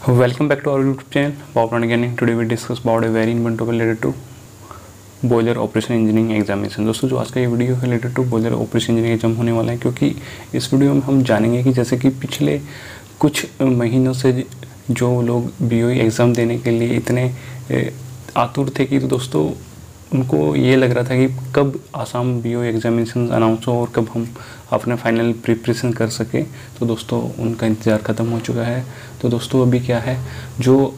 Welcome back to our YouTube channel Power Organic. Today we discuss about a very important topic related to boiler operation engineering examination. दोस्तों जो आज का ये video है related to boiler operation engineering exam होने वाला है, क्योंकि इस वीडियो में हम जानेंगे कि जैसे कि पिछले कुछ महीनों से जो लोग बीओई एग्ज़ाम देने के लिए इतने आतुर थे कि तो दोस्तों उनको ये लग रहा था कि कब आसाम बीओई एग्जामिनेशन अनाउंस हो और कब हम अपना फाइनल प्रिपरेशन कर सके। तो दोस्तों उनका इंतज़ार ख़त्म हो चुका है। तो दोस्तों अभी क्या है, जो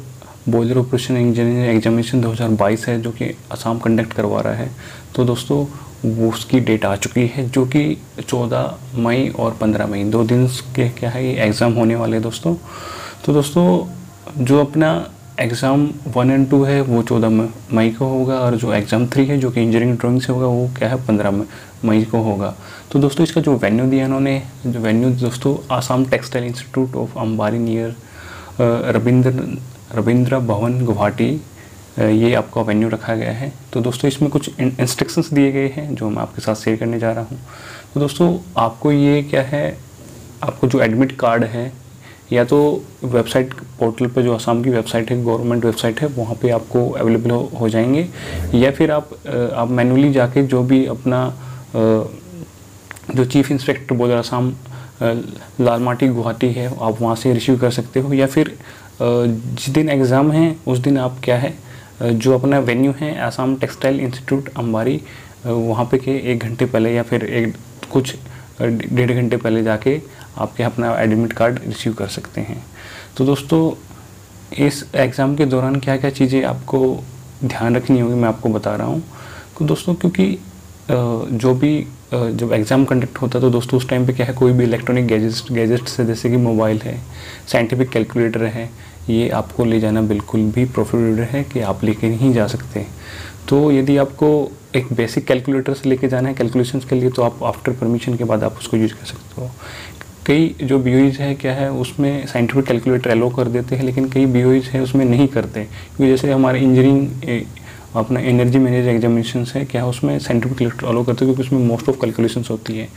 बॉयलर ऑपरेशन इंजीनियरिंग एग्जामिनेशन 2022 है जो कि आसाम कंडक्ट करवा रहा है, तो दोस्तों वो उसकी डेट आ चुकी है जो कि 14 मई और 15 मई 2 दिन के क्या है ये एग्ज़ाम होने वाले हैं दोस्तों। तो दोस्तों जो अपना एग्ज़ाम 1 और 2 है वो 14 मई को होगा, और जो एग्ज़ाम 3 है जो कि इंजीनियरिंग ड्राइंग से होगा वो क्या है 15 मई को होगा। तो दोस्तों इसका जो वेन्यू दिया इन्होंने, जो वेन्यू दोस्तों Assam textile institute of Ambari near Ravindra Bhavan Guwahati, ये आपका वेन्यू रखा गया है। तो दोस्तों इसमें कुछ इंस्ट्रक्शंस दिए गए हैं जो मैं आपके साथ शेयर करने जा रहा हूँ। तो दोस्तों आपको ये क्या है, आपको जो एडमिट कार्ड है या तो वेबसाइट पोर्टल पे जो आसाम की वेबसाइट है, गवर्नमेंट वेबसाइट है, वहाँ पे आपको अवेलेबल हो जाएंगे, या फिर आप मैनुअली जाके जो भी अपना जो chief inspector boiler Assam Lalmati Guwahati है आप वहाँ से रिसीव कर सकते हो, या फिर जिस दिन एग्ज़ाम है उस दिन आप क्या है जो अपना वेन्यू है आसाम टेक्सटाइल इंस्टीट्यूट अंबारी, वहाँ पे के 1 घंटे पहले या फिर कुछ 1.5 घंटे पहले जाके आपके अपना एडमिट कार्ड रिसीव कर सकते हैं। तो दोस्तों इस एग्ज़ाम के दौरान क्या क्या चीज़ें आपको ध्यान रखनी होगी मैं आपको बता रहा हूँ। तो दोस्तों क्योंकि जब एग्ज़ाम कंडक्ट होता है तो दोस्तों उस टाइम पे क्या है, कोई भी इलेक्ट्रॉनिक गैजेट से जैसे कि मोबाइल है, साइंटिफिक कैलकुलेटर है, ये आपको ले जाना बिल्कुल भी प्रोहिबिटेड है कि आप लेके नहीं जा सकते। तो यदि आपको एक बेसिक कैलकुलेटर से लेके जाना है कैलकुलेशंस के लिए, तो आप आफ्टर परमिशन के बाद आप उसको यूज कर सकते हो। कई जो बीओईज है क्या है उसमें साइंटिफिक कैलकुलेटर अलो कर देते हैं, लेकिन कई बीओईज है उसमें नहीं करते, क्योंकि जैसे हमारे इंजीनियरिंग अपना एनर्जी मैनेजर एग्जामिनेशंस है क्या है उसमें साइंटिफिक कैलकुलेटर अलो करते हैं, क्योंकि उसमें मोस्ट ऑफ कैलकुलेशंस होती है।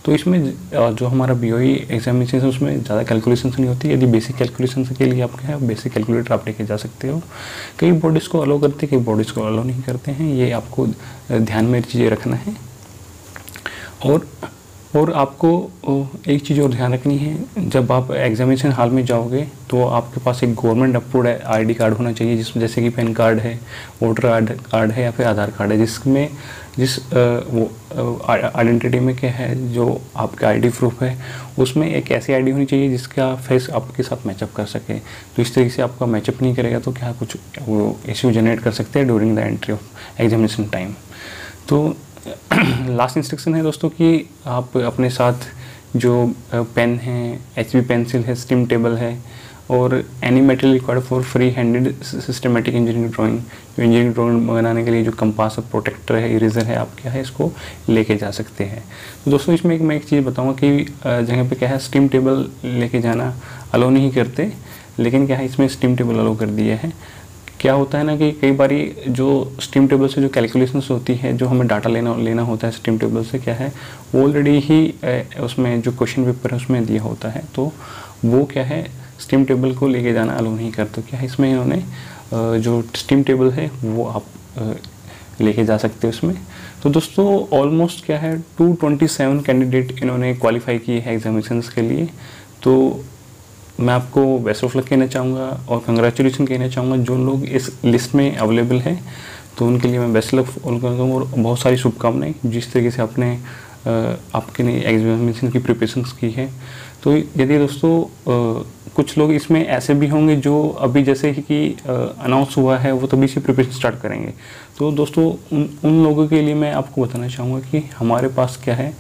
तो इसमें जो हमारा बीओई एग्जामिनेशन है उसमें ज़्यादा कैलकुलेशंस नहीं होती। यदि बेसिक कैलकुलेशंस के लिए आप क्या है बेसिक कैलकुलेटर आप लेके जा सकते हो। कई बॉडीज़ को अलो करते हैं, कई बॉडीज़ को अलो नहीं करते हैं, ये आपको ध्यान में चीज़ें रखना है। और आपको एक चीज़ और ध्यान रखनी है, जब आप एग्जामिनेशन हॉल में जाओगे तो आपके पास एक गवर्नमेंट अप्रूव्ड आईडी कार्ड होना चाहिए, जिसमें जैसे कि पैन कार्ड है, वोटर कार्ड है या फिर आधार कार्ड है, जिस आइडेंटिटी में क्या है जो आपका आईडी प्रूफ है उसमें एक ऐसी आईडी होनी चाहिए जिसका फेस आपके साथ मैचअप कर सके। तो इस तरीके से आपका मैचअप नहीं करेगा तो क्या कुछ वो इश्यू जनरेट कर सकते हैं during the entry of examination time. तो लास्ट इंस्ट्रक्शन है दोस्तों कि आप अपने साथ जो पेन है, HB पेंसिल है, स्टीम टेबल है और any material required for free handed systematic engineering drawing, जो इंजीनियरिंग ड्राइंग बनाने के लिए जो कंपास है, प्रोटेक्टर है, इरेजर है, आप क्या है इसको लेके जा सकते हैं। तो दोस्तों इसमें मैं एक चीज़ बताऊंगा कि जगह पे क्या है स्टीम टेबल लेके जाना अलो नहीं करते, लेकिन क्या है इसमें स्टीम टेबल अलो कर दिया है। क्या होता है ना कि कई बारी जो स्टीम टेबल से जो कैलकुलेशंस होती है, जो हमें डाटा लेना होता है स्टीम टेबल से क्या है वो ऑलरेडी ही उसमें जो क्वेश्चन पेपर है उसमें दिया होता है, तो वो क्या है स्टीम टेबल को लेके जाना अलो नहीं करते। क्या है इसमें इन्होंने जो स्टीम टेबल है वो आप लेके जा सकते हो इसमें। तो दोस्तों ऑलमोस्ट क्या है 227 कैंडिडेट इन्होंने क्वालिफाई किए हैं एग्जामिनेशंस के लिए। तो मैं आपको बेस्ट ऑफ लक कहना चाहूँगा और कंग्रेचुलेशन कहना चाहूँगा जो लोग इस लिस्ट में अवेलेबल हैं, तो उनके लिए मैं बेस्ट लक करूँगा और बहुत सारी शुभकामनाएं जिस तरीके से आपने आपके लिए एग्जामिनेशन की प्रिपरेशंस की है। तो यदि दोस्तों कुछ लोग इसमें ऐसे भी होंगे जो अभी जैसे ही कि अनाउंस हुआ है वो तभी से प्रिपरेशन स्टार्ट करेंगे, तो दोस्तों उन लोगों के लिए मैं आपको बताना चाहूँगा कि हमारे पास क्या है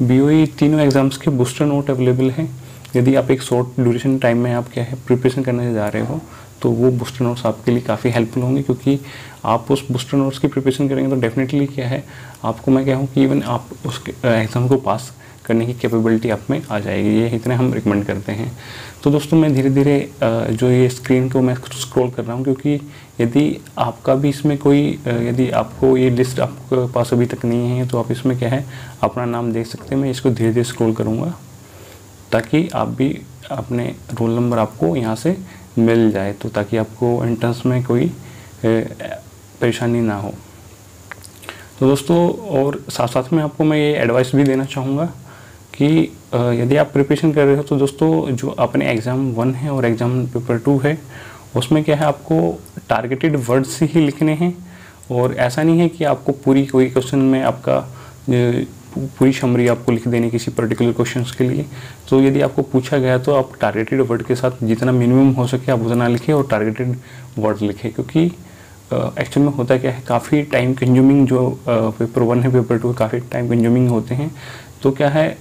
बीओई तीनों एग्ज़ाम्स के बूस्टर नोट अवेलेबल हैं। यदि आप एक शॉर्ट ड्यूरेशन टाइम में आप क्या है प्रिपरेशन करने जा रहे हो तो वो बूस्टर नोट्स आपके लिए काफ़ी हेल्पफुल होंगे, क्योंकि आप उस बूस्टर नोट्स की प्रिपरेशन करेंगे तो डेफिनेटली क्या है आपको मैं कहूँ कि इवन आप उस एग्ज़ाम को पास करने की कैपेबिलिटी आप में आ जाएगी। ये इतने हम रिकमेंड करते हैं। तो दोस्तों मैं धीरे धीरे जो ये स्क्रीन को मैं स्क्रॉल कर रहा हूँ, क्योंकि यदि आपका भी इसमें कोई यदि आपको ये लिस्ट आपके पास अभी तक नहीं है तो आप इसमें क्या है अपना नाम देख सकते हैं। मैं इसको धीरे धीरे स्क्रॉल करूँगा ताकि आप भी अपने रोल नंबर आपको यहाँ से मिल जाए, तो ताकि आपको एंट्रेंस में कोई परेशानी ना हो। तो दोस्तों, और साथ साथ में आपको मैं ये एडवाइस भी देना चाहूँगा कि यदि आप प्रिपरेशन कर रहे हो तो दोस्तों, जो अपने एग्ज़ाम 1 है और एग्ज़ाम पेपर 2 है, उसमें क्या है, आपको टारगेटेड वर्ड्स ही लिखने हैं। और ऐसा नहीं है कि आपको पूरी कोई क्वेश्चन में आपका पूरी समरी आपको लिख देनी किसी पर्टिकुलर क्वेश्चंस के लिए। तो यदि आपको पूछा गया तो आप टारगेटेड वर्ड के साथ जितना मिनिमम हो सके आप उतना लिखें और टारगेटेड वर्ड लिखें, क्योंकि एक्चुअल में होता क्या है, काफ़ी टाइम कंज्यूमिंग जो पेपर 1 है, पेपर 2 काफ़ी टाइम कंज्यूमिंग होते हैं। तो क्या है,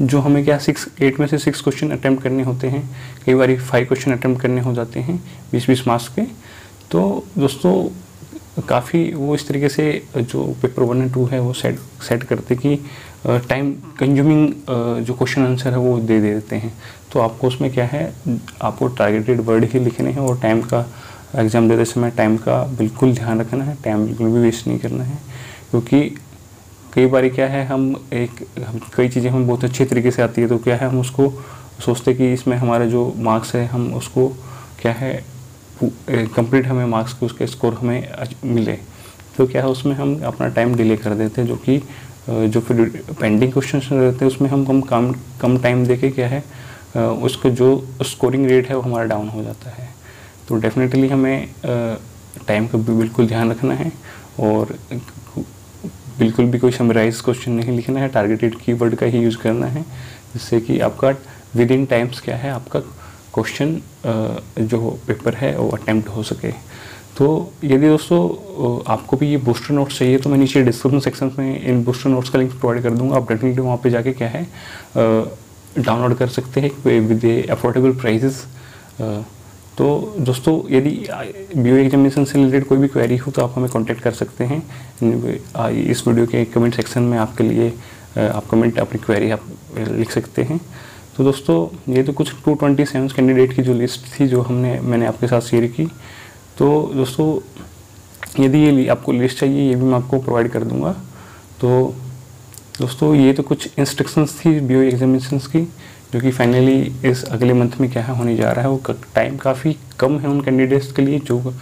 जो हमें क्या 8 में से 6 क्वेश्चन अटैम्प्ट करने होते हैं, कई बार 5 क्वेश्चन अटैम्प्ट करने हो जाते हैं 20-20 मार्क्स के। तो दोस्तों काफ़ी वो इस तरीके से जो पेपर 1 और 2 है वो सेट करते कि टाइम कंज्यूमिंग जो क्वेश्चन आंसर है वो दे देते हैं। तो आपको उसमें क्या है, आपको टारगेटेड वर्ड ही लिखने हैं और टाइम का, एग्ज़ाम देते समय टाइम का बिल्कुल ध्यान रखना है, टाइम बिल्कुल भी वेस्ट नहीं करना है। क्योंकि कई बार क्या है, कई चीज़ें हम बहुत अच्छे तरीके से आती है, तो क्या है, हम उसको सोचते कि इसमें हमारा जो मार्क्स है, हम उसको क्या है कंप्लीट हमें मार्क्स को उसके स्कोर हमें मिले। तो क्या है, उसमें हम अपना टाइम डिले कर देते हैं, जो कि जो फिर पेंडिंग क्वेश्चन रहते हैं उसमें हम कम टाइम देके क्या है उसको जो स्कोरिंग रेट है वो हमारा डाउन हो जाता है। तो डेफिनेटली हमें टाइम का भी बिल्कुल ध्यान रखना है और बिल्कुल भी कोई समराइज क्वेश्चन नहीं लिखना है, टारगेटेड कीवर्ड का ही यूज़ करना है, जिससे कि आपका विद इन टाइम्स क्या है, आपका क्वेश्चन जो पेपर है वो अटैम्प्ट हो सके। तो यदि दोस्तों आपको भी ये बूस्टर नोट्स चाहिए तो मैं नीचे डिस्क्रिप्शन सेक्शन में इन बूस्टर नोट्स का लिंक प्रोवाइड कर दूंगा। आप डेफिनेटली वहाँ पे जाके क्या है डाउनलोड कर सकते हैं विद अफोर्डेबल प्राइसेस। तो दोस्तों, यदि बीओ एग्जामिनेशन से रिलेटेड कोई भी क्वेरी हो तो आप हमें कांटेक्ट कर सकते हैं। इस वीडियो के कमेंट सेक्शन में आपके लिए आप कमेंट अपनी क्वेरी आप लिख सकते हैं। तो दोस्तों, ये तो कुछ 227 कैंडिडेट की जो लिस्ट थी जो मैंने आपके साथ शेयर की। तो दोस्तों, यदि ये आपको लिस्ट चाहिए ये भी मैं आपको प्रोवाइड कर दूंगा। तो दोस्तों, ये तो कुछ इंस्ट्रक्शंस थी बीओ एग्जामिनेशंस की, जो कि फाइनली इस अगले मंथ में क्या है होने जा रहा है। वो टाइम काफ़ी कम है उन कैंडिडेट्स के लिए जो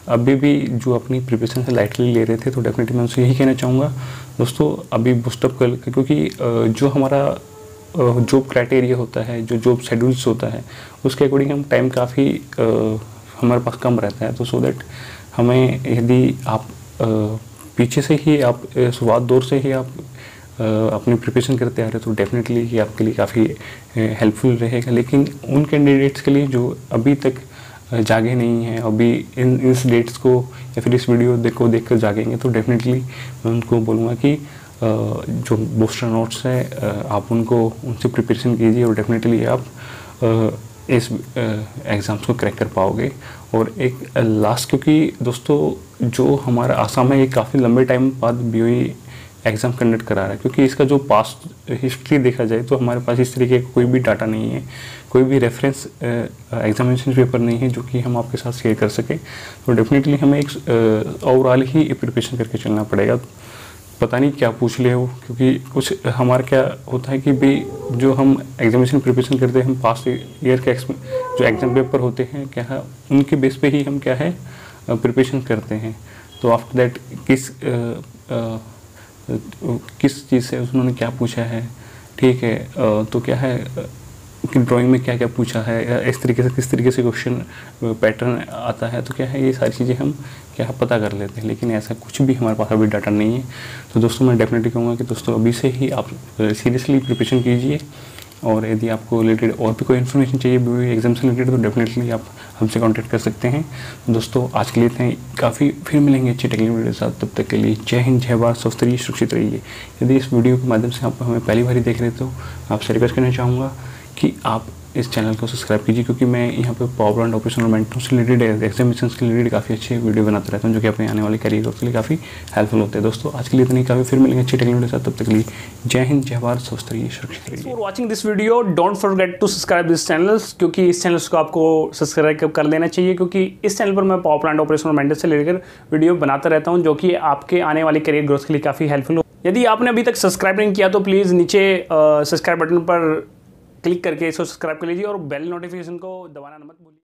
अभी भी जो अपनी प्रिपरेशन से लाइटली ले रहे थे। तो डेफिनेटली मैं उनसे यही कहना चाहूँगा दोस्तों, अभी बूस्टअप कर, क्योंकि जो हमारा जॉब क्राइटेरिया होता है, जो जॉब शेड्यूल्स होता है, उसके अकॉर्डिंग हम टाइम काफ़ी हमारे पास कम रहता है। तो सो दैट हमें, यदि आप पीछे से ही आप शुरुआत दौर से ही आप अपनी प्रिपरेशन करते आ रहे हो तो डेफिनेटली ये आपके लिए काफ़ी हेल्पफुल रहेगा। लेकिन उन कैंडिडेट्स के लिए जो अभी तक जागे नहीं हैं, अभी इस डेट्स को या फिर इस वीडियो को देख कर जागेंगे, तो डेफिनेटली मैं उनको बोलूँगा कि जो बूस्टर नोट्स है आप उनसे प्रिपरेशन कीजिए और डेफिनेटली आप इस एग्ज़ाम्स को क्रैक कर पाओगे। और एक लास्ट, क्योंकि दोस्तों जो हमारा आसाम है ये काफ़ी लंबे टाइम बाद बीओई एग्ज़ाम कंडक्ट करा रहा है, क्योंकि इसका जो पास्ट हिस्ट्री देखा जाए तो हमारे पास इस तरीके का कोई भी डाटा नहीं है, कोई भी रेफरेंस एग्जामिनेशन पेपर नहीं है जो कि हम आपके साथ शेयर कर सकें। तो डेफिनेटली हमें एक ओवरऑल ही प्रिपरेशन करके चलना पड़ेगा। पता नहीं क्या पूछ ले हो, क्योंकि कुछ हमारा क्या होता है कि भाई जो हम एग्जामिनेशन प्रिपरेशन करते हैं, हम पास्ट ईयर के जो एग्ज़ाम पेपर होते हैं क्या है उनके बेस पे ही हम क्या है प्रिपरेशन करते हैं। तो आफ्टर दैट किस चीज़ से उन्होंने क्या पूछा है, ठीक है, तो क्या है कि ड्राइंग में क्या क्या पूछा है, या इस तरीके से किस तरीके से क्वेश्चन पैटर्न आता है, तो क्या है ये सारी चीज़ें हम क्या पता कर लेते हैं। लेकिन ऐसा कुछ भी हमारे पास अभी डाटा नहीं है। तो दोस्तों, मैं डेफिनेटली कहूँगा कि दोस्तों अभी से ही आप सीरियसली प्रिपरेशन कीजिए। और यदि आपको रिलेटेड और भी कोई इन्फॉर्मेशन चाहिए बीओ एग्जाम से रिलेटेड तो डेफिनेटली आप हमसे कांटेक्ट कर सकते हैं। दोस्तों, आज के लिए इतना ही काफ़ी, फिर मिलेंगे अच्छे टेक्निकल वीडियो के साथ। तब तक के लिए जय हिंद, जय भारत, स्वस्थ रहिए, सुरक्षित रहिए। यदि इस वीडियो के माध्यम से आप हमें पहली बार ही देख रहे हो तो आपसे रिक्वेस्ट करना चाहूँगा कि आप इस चैनल को सब्सक्राइब कीजिए, क्योंकि मैं यहाँ पे पावर एंड ऑपरेशन और मेंटेनेंस से रिलेटेड, एग्जामिनेशन से रिलेटेड काफ़ी अच्छे वीडियो बनाता रहता हूँ जो कि अपने आने वाले करियर के लिए काफ़ी हेल्पफुल होते हैं। दोस्तों, आज के लिए इतनी काफ़ी, फिर मिलेंगे अच्छे टेक्निकल वीडियो के साथ। तब तक के लिए जय हिंद, जय भारत, स्वस्थ रहिए, सुरक्षित रहिए। For watching this video, don't forget to subscribe this channels, क्योंकि इस चैनल्स को आपको सब्सक्राइब कर लेना चाहिए, क्योंकि इस चैनल पर मैं पावर प्लांट ऑपरेशन और मेंटेनेंस से लेकर वीडियो बनाता रहता हूँ जो कि आपके आने वाले करियर ग्रोथ के लिए काफ़ी हेल्पफुल हो। यदि आपने अभी तक सब्सक्राइब नहीं किया तो प्लीज़ नीचे सब्सक्राइब बटन पर क्लिक करके इसको सब्सक्राइब कर लीजिए और बेल नोटिफिकेशन को दबाना मत भूलिए।